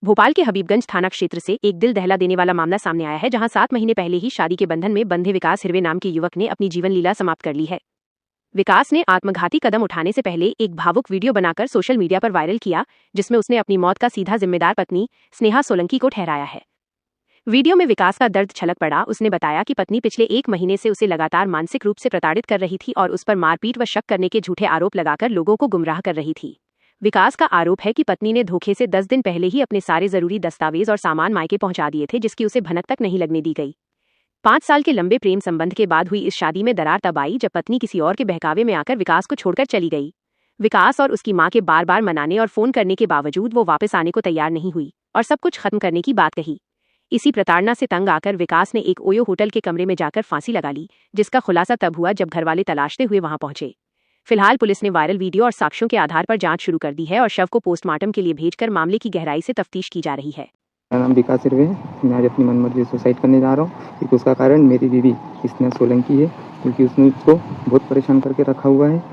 भोपाल के हबीबगंज थाना क्षेत्र से एक दिल दहला देने वाला मामला सामने आया है, जहां 7 महीने पहले ही शादी के बंधन में बंधे विकास हिरवे नाम के युवक ने अपनी जीवन लीला समाप्त कर ली है। विकास ने आत्मघाती कदम उठाने से पहले एक भावुक वीडियो बनाकर सोशल मीडिया पर वायरल किया, जिसमें उसने अपनी मौत का सीधा जिम्मेदार पत्नी स्नेहा सोलंकी को ठहराया है। वीडियो में विकास का दर्द छलक पड़ा। उसने बताया कि पत्नी पिछले 1 महीने से उसे लगातार मानसिक रूप से प्रताड़ित कर रही थी और उस पर मारपीट व शक करने के झूठे आरोप लगाकर लोगों को गुमराह कर रही थी। विकास का आरोप है कि पत्नी ने धोखे से 10 दिन पहले ही अपने सारे जरूरी दस्तावेज और सामान मायके पहुंचा दिए थे, जिसकी उसे भनक तक नहीं लगने दी गई। 5 साल के लंबे प्रेम संबंध के बाद हुई इस शादी में दरार तब आई, जब पत्नी किसी और के बहकावे में आकर विकास को छोड़कर चली गई। विकास और उसकी मां के बार बार मनाने और फोन करने के बावजूद वो वापस आने को तैयार नहीं हुई और सब कुछ खत्म करने की बात कही। इसी प्रताड़ना से तंग आकर विकास ने एक ओयो होटल के कमरे में जाकर फांसी लगा ली, जिसका खुलासा तब हुआ जब घरवाले तलाशते हुए वहां पहुंचे। फिलहाल पुलिस ने वायरल वीडियो और साक्ष्यों के आधार पर जांच शुरू कर दी है और शव को पोस्टमार्टम के लिए भेजकर मामले की गहराई से तफ्तीश की जा रही है। मेरा नाम विकास हिरवे है। मैं आज अपनी मनमर्जी सुसाइड करने जा रहा हूँ, क्योंकि उसका कारण मेरी बीवी स्नेहा सोलंकी है, क्योंकि उसने उसको बहुत परेशान करके रखा हुआ है।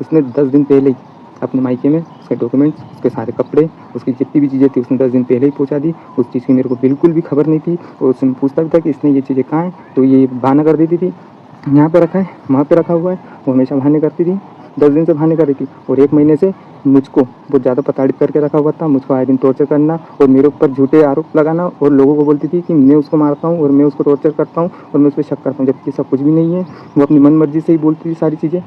उसने 10 दिन पहले ही अपने मायके में उसके डॉक्यूमेंट्स, उसके सारे कपड़े, उसकी जितनी भी चीज़ें थी उसने 10 दिन पहले ही पहुँचा दी। उस चीज़ की मेरे को बिल्कुल भी खबर नहीं थी और उससे पूछता भी था कि इसने ये चीज़ें कहाँ हैं, तो ये बहाना कर देती थी, यहाँ पर रखा है, वहाँ पर रखा हुआ है। वो हमेशा बहाने करती थी, 10 दिन से बहाने कर रही थी और 1 महीने से मुझको बहुत ज़्यादा प्रताड़ित करके रखा हुआ था। मुझको आए दिन टॉर्चर करना और मेरे ऊपर झूठे आरोप लगाना और लोगों को बोलती थी कि मैं उसको मारता हूँ और मैं उसको टॉर्चर करता हूँ और मैं उस पर शक करता हूँ, जबकि सब कुछ भी नहीं है। वो अपनी मन मर्जी से ही बोलती थी सारी चीज़ें।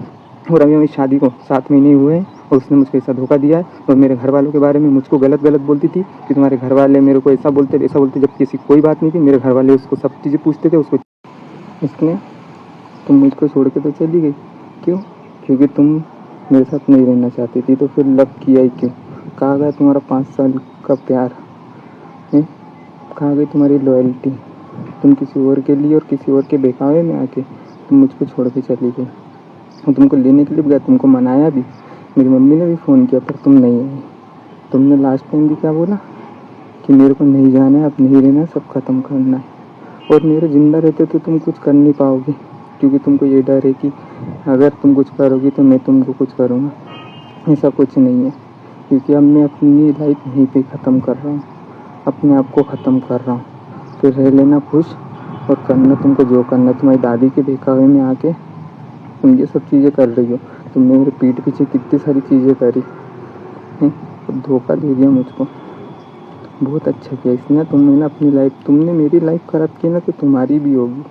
और अभी हमें शादी को 7 महीने हुए हैं और उसने मुझको ऐसा धोखा दिया है और मेरे घर वालों के बारे में मुझको गलत बोलती थी कि तुम्हारे घर वाले मेरे को ऐसा बोलते, जबकि ऐसी कोई बात नहीं थी। मेरे घर वाले उसको सब चीज़ें पूछते थे उसको। इसलिए तुम मुझको छोड़ के तो चली गई, क्यों? क्योंकि तुम मेरे साथ नहीं रहना चाहती थी, तो फिर लव किया ही क्यों? कहाँ गया तुम्हारा 5 साल का प्यार है? कहाँ गई तुम्हारी लॉयल्टी? तुम किसी और के लिए और किसी और के बहकावे में आके तुम मुझको छोड़ के चली गई। और तुमको लेने के लिए गया, तुमको मनाया भी, मेरी मम्मी ने भी फ़ोन किया, पर तुम नहीं आई। तुमने लास्ट टाइम भी क्या बोला कि मेरे को नहीं जाना है, अब नहीं रहना, सब ख़त्म करना है। और मेरे ज़िंदा रहते तो तुम कुछ कर नहीं पाओगी, क्योंकि तुमको ये डर है कि अगर तुम कुछ करोगी तो मैं तुमको कुछ करूँगा। ऐसा कुछ नहीं है, क्योंकि अब मैं अपनी लाइफ यहीं पे ख़त्म कर रहा हूँ, अपने आप को ख़त्म कर रहा हूँ। फिर रह लेना खुश और करना तुमको जो करना। तुम्हारी दादी के बहकावे में आके तुम ये सब चीज़ें कर रही हो। तुमने मेरे पीठ पीछे कितनी सारी चीज़ें करी हैं, धोखा दे दिया मुझको। बहुत अच्छा किया इसने। तुमने ना अपनी लाइफ, तुमने मेरी लाइफ ख़राब की ना, तो तुम्हारी भी होगी।